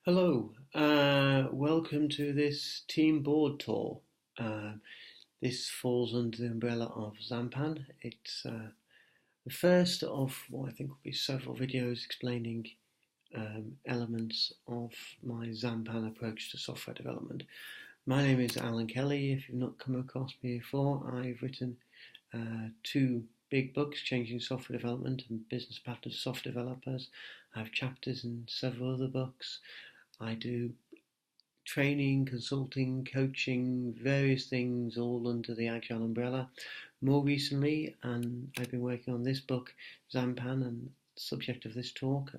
Hello, welcome to this team board tour. Uh, this falls under the umbrella of Xanpan. It's the first of what I think will be several videos explaining elements of my Xanpan approach to software development. My name is Allan Kelly. If you've not come across me before, I've written two big books, Changing Software Development and Business Patterns of Software Developers. I have chapters in several other books. I do training, consulting, coaching, various things all under the Agile umbrella. More recently, and I've been working on this book, Xanpan, and the subject of this talk,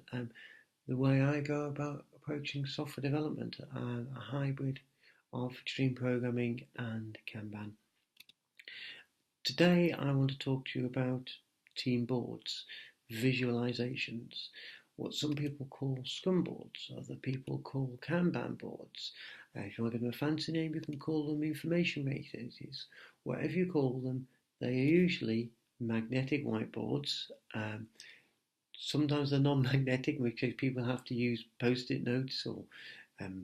the way I go about approaching software development, a hybrid of extreme programming and Kanban. Today I want to talk to you about team boards, visualizations, what some people call scrum boards, other people call Kanban boards. If you want to give them a fancy name, you can call them information matrices. Whatever you call them, they are usually magnetic whiteboards. Sometimes they're non-magnetic, in which case people have to use post-it notes or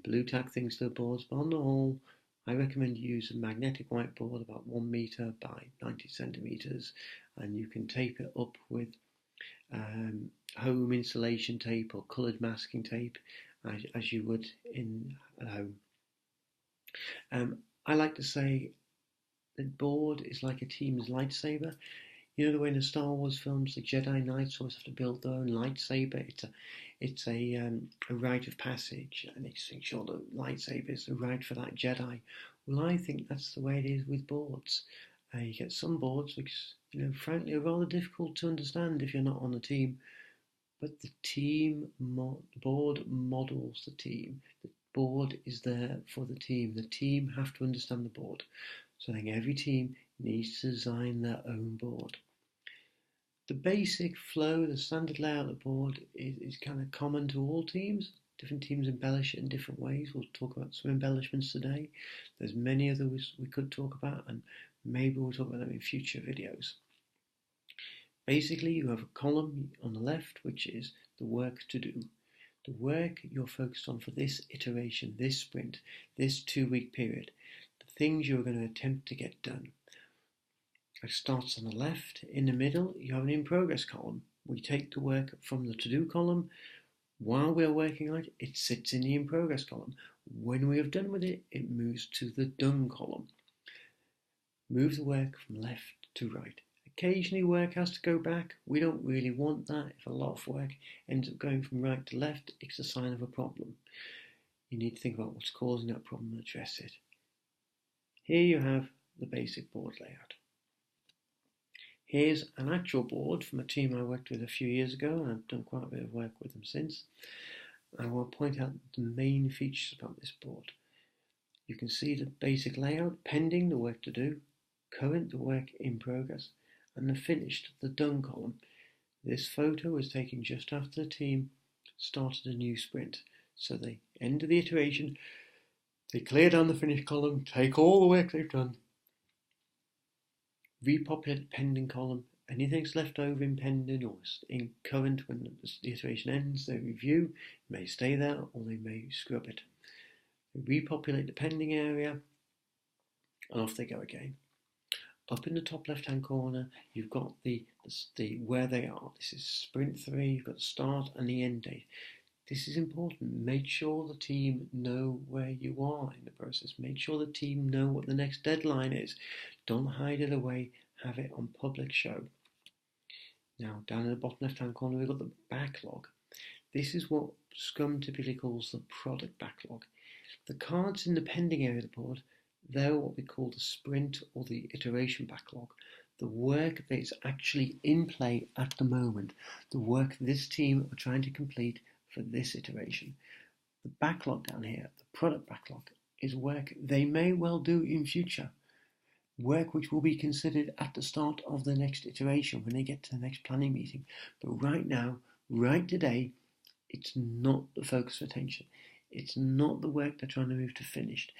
blue tack things to the boards, but on the whole, I recommend you use a magnetic whiteboard about 1 meter by 90 centimeters, and you can tape it up with home insulation tape or coloured masking tape as you would at home. I like to say the board is like a team's lightsaber. You know the way in the Star Wars films the Jedi Knights always have to build their own lightsaber. It's a rite of passage, and they think sure the lightsaber is the right for that Jedi. Well, I think that's the way it is with boards. You get some boards which, frankly, are rather difficult to understand if you're not on the team. But the board models the team. The board is there for the team. The team have to understand the board. So I think every team needs to design their own board. The basic flow, the standard layout of the board is kind of common to all teams. Different teams embellish it in different ways. We'll talk about some embellishments today. There's many others we could talk about, and maybe we'll talk about them in future videos. Basically, you have a column on the left, which is the work to do. The work you're focused on for this iteration, this sprint, this 2-week period. The things you're going to attempt to get done. It starts on the left. In the middle, you have an in progress column. We take the work from the to do column. While we are working on it, it sits in the in progress column. When we have done with it, it moves to the done column. Move the work from left to right. Occasionally work has to go back. We don't really want that. If a lot of work ends up going from right to left, it's a sign of a problem. You need to think about what's causing that problem and address it. Here you have the basic board layout. Here's an actual board from a team I worked with a few years ago, and I've done quite a bit of work with them since. I will point out the main features about this board. You can see the basic layout, pending, the work to do, current, the work in progress, and the finished, the done column. This photo was taken just after the team started a new sprint. So they end of the iteration, they clear down the finished column, take all the work they've done, repopulate the pending column. Anything that's left over in pending or in current when the iteration ends, they review, it may stay there or they may scrub it. They repopulate the pending area and off they go again. Up in the top left hand corner, you've got the where they are. This is sprint 3, you've got the start and the end date. This is important. Make sure the team know where you are in the process. Make sure the team know what the next deadline is. Don't hide it away. Have it on public show. Now, down in the bottom left-hand corner, we've got the backlog. This is what Scrum typically calls the product backlog. The cards in the pending area of the board, they're what we call the sprint or the iteration backlog. The work that is actually in play at the moment. The work this team are trying to complete for this iteration. The backlog down here, the product backlog, is work they may well do in future. Work which will be considered at the start of the next iteration when they get to the next planning meeting. But right now, right today, it's not the focus of attention. It's not the work they're trying to move to finished.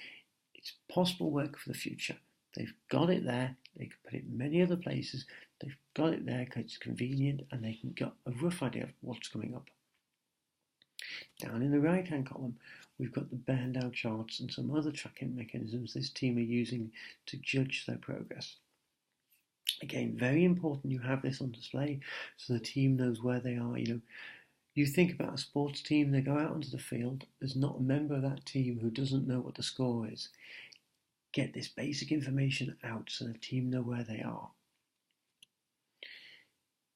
It's possible work for the future. They've got it there. They can put it in many other places. They've got it there because it's convenient and they can get a rough idea of what's coming up. Down in the right-hand column, we've got the burn-down charts and some other tracking mechanisms this team are using to judge their progress. Again, very important you have this on display so the team knows where they are. You think about a sports team, they go out onto the field, there's not a member of that team who doesn't know what the score is. Get this basic information out so the team know where they are.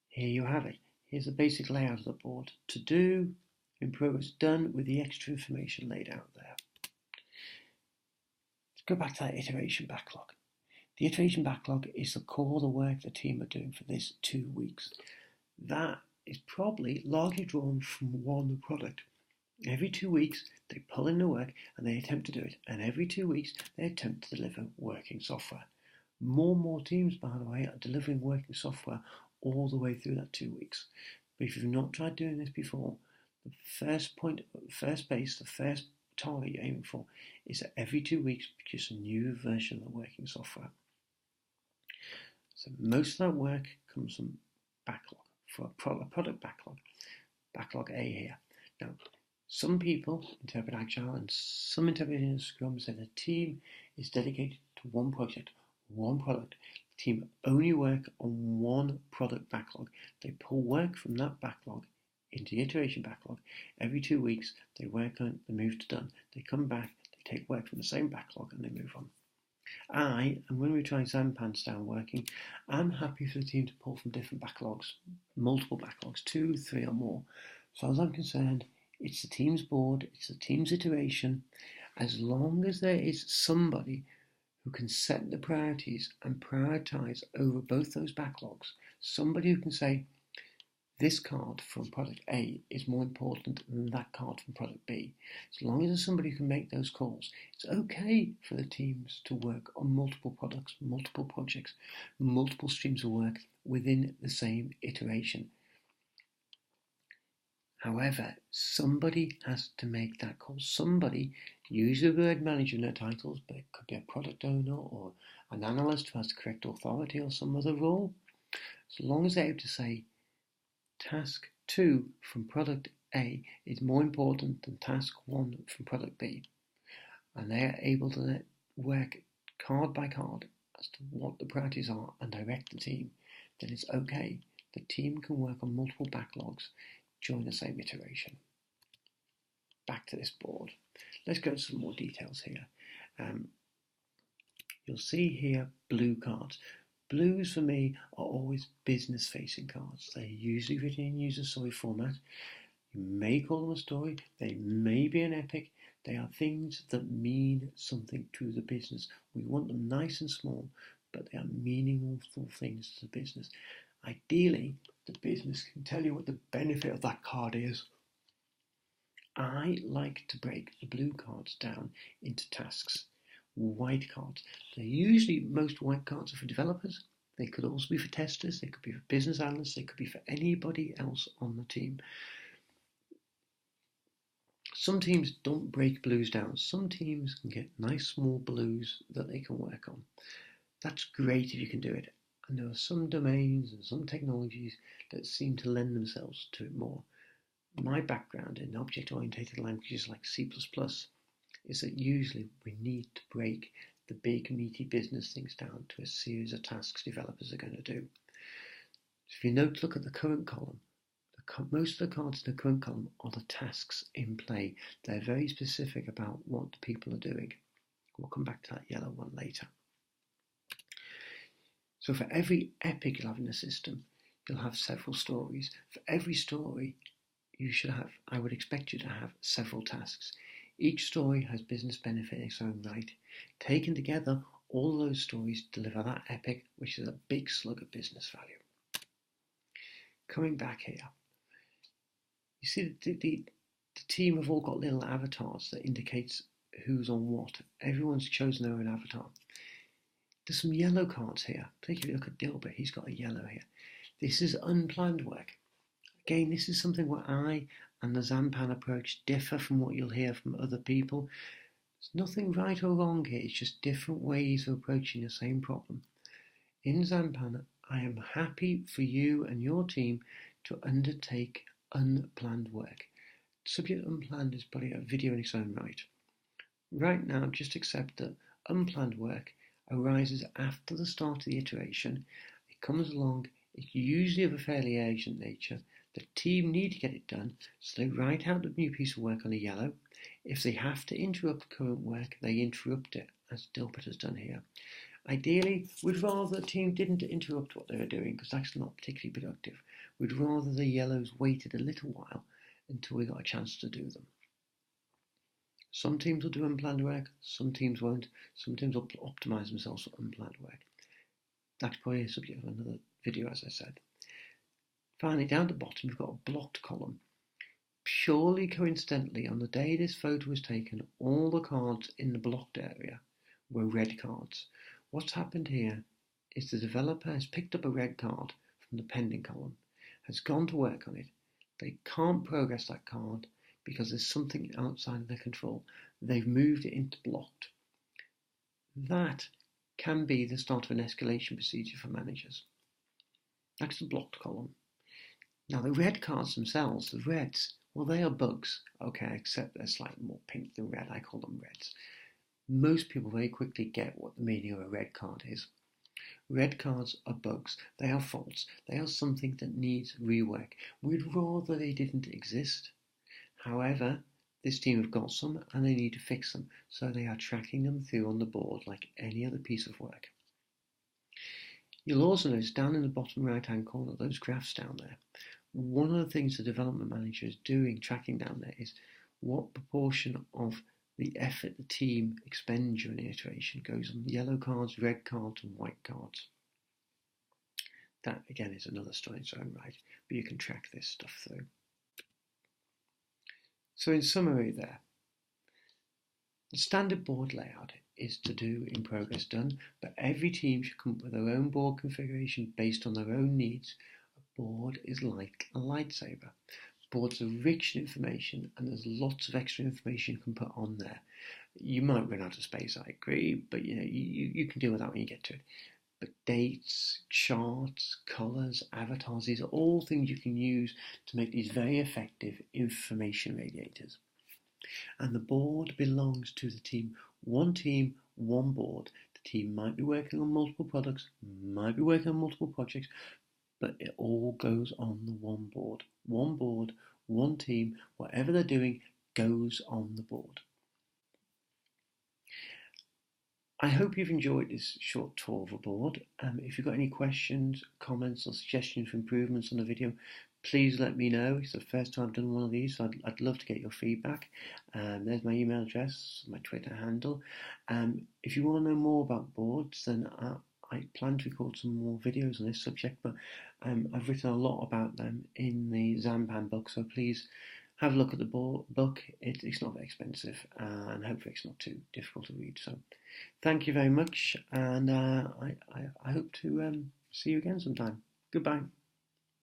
Here you have it. Here's the basic layout of the board. To do, in progress, done, with the extra information laid out there. Let's go back to that iteration backlog. The iteration backlog is the core of the work the team are doing for this 2 weeks. That is probably largely drawn from one product. Every 2 weeks, they pull in the work and they attempt to do it. And every 2 weeks, they attempt to deliver working software. More and more teams, by the way, are delivering working software all the way through that 2 weeks. But if you've not tried doing this before, the first target you're aiming for is that every 2 weeks produce a new version of the working software. So most of that work comes from backlog, for a product backlog, backlog A here. Now, some people interpret Agile and some interpret it in Scrum say the team is dedicated to one project, one product. The team only work on one product backlog. They pull work from that backlog into the iteration backlog. Every 2 weeks, they work on it, they move to done. They come back, they take work from the same backlog and they move on. And when we try Xanpan style working, I'm happy for the team to pull from different backlogs, multiple backlogs, 2, 3 or more. So as I'm concerned, it's the team's board, it's the team's iteration. As long as there is somebody who can set the priorities and prioritize over both those backlogs, somebody who can say, this card from product A is more important than that card from product B. As long as there's somebody who can make those calls, it's okay for the teams to work on multiple products, multiple projects, multiple streams of work within the same iteration. However, somebody has to make that call. Somebody, use the word manager in their titles, but it could be a product owner or an analyst who has the correct authority or some other role. As long as they're able to say, task 2 from product A is more important than task 1 from product B, and they are able to work card by card as to what the priorities are and direct the team, then it's okay. The team can work on multiple backlogs during the same iteration. Back to this board. Let's go to some more details here. You'll see here blue cards. Blues for me are always business-facing cards. They're usually written in user story format. You may call them a story. They may be an epic. They are things that mean something to the business. We want them nice and small, but they are meaningful things to the business. Ideally, the business can tell you what the benefit of that card is. I like to break the blue cards down into tasks. White cards. Most white cards are for developers. They could also be for testers. They could be for business analysts. They could be for anybody else on the team. Some teams don't break blues down. Some teams can get nice small blues that they can work on. That's great if you can do it. And there are some domains and some technologies that seem to lend themselves to it more. My background in object-oriented languages like C++ is that usually we need to break the big meaty business things down to a series of tasks developers are going to do. If you look at the current column, most of the cards in the current column are the tasks in play. They're very specific about what the people are doing. We'll come back to that yellow one later. So for every epic you'll have in the system, you'll have several stories. For every story, I would expect you to have several tasks. Each story has business benefit in its own right. Taken together, all those stories deliver that epic, which is a big slug of business value. Coming back here, you see the team have all got little avatars that indicates who's on what. Everyone's chosen their own avatar. There's some yellow cards here. Particularly look at Dilbert, he's got a yellow here. This is unplanned work. Again, this is something where I and the Xanpan approach differ from what you'll hear from other people. There's nothing right or wrong here, it's just different ways of approaching the same problem. In Xanpan, I am happy for you and your team to undertake unplanned work. Subject unplanned is probably a video in its own right. Right now, just accept that unplanned work arises after the start of the iteration. It comes along, it's usually of a fairly urgent nature. The team need to get it done, so they write out the new piece of work on a yellow. If they have to interrupt current work, they interrupt it, as Dilbert has done here. Ideally, we'd rather the team didn't interrupt what they were doing, because that's not particularly productive. We'd rather the yellows waited a little while until we got a chance to do them. Some teams will do unplanned work, some teams won't. Some teams will optimize themselves for unplanned work. That's probably a subject of another video, as I said. Finally, down the bottom, we've got a blocked column. Purely coincidentally, on the day this photo was taken, all the cards in the blocked area were red cards. What's happened here is the developer has picked up a red card from the pending column, has gone to work on it. They can't progress that card because there's something outside of their control. They've moved it into blocked. That can be the start of an escalation procedure for managers. That's the blocked column. Now the red cards themselves, the reds, well, they are bugs. Okay, except they're slightly more pink than red. I call them reds. Most people very quickly get what the meaning of a red card is. Red cards are bugs. They are faults. They are something that needs rework. We'd rather they didn't exist. However, this team have got some and they need to fix them, so they are tracking them through on the board like any other piece of work. You'll also notice down in the bottom right hand corner, those graphs down there, one of the things the development manager is doing, tracking down there, is what proportion of the effort the team expends during the iteration goes on yellow cards, red cards and white cards. That again is another story in its own right, but you can track this stuff through. So in summary there, the standard board layout is to do in progress done, but every team should come up with their own board configuration based on their own needs. A board is like a lightsaber. Boards are rich in information and there's lots of extra information you can put on there. You might run out of space, I agree, but you can deal with that when you get to it. But dates, charts, colours, avatars, these are all things you can use to make these very effective information radiators. And the board belongs to the team, one board. The team might be working on multiple products, might be working on multiple projects, but it all goes on the one board. One board, one team, whatever they're doing goes on the board. I hope you've enjoyed this short tour of a board. If you've got any questions, comments or suggestions for improvements on the video, please let me know. It's the first time I've done one of these, so I'd love to get your feedback. There's my email address, my Twitter handle. If you want to know more about boards, then I plan to record some more videos on this subject, but I've written a lot about them in the Xanpan book, so please have a look at the book. It's not very expensive, and hopefully it's not too difficult to read. So thank you very much, and I hope to see you again sometime. Goodbye.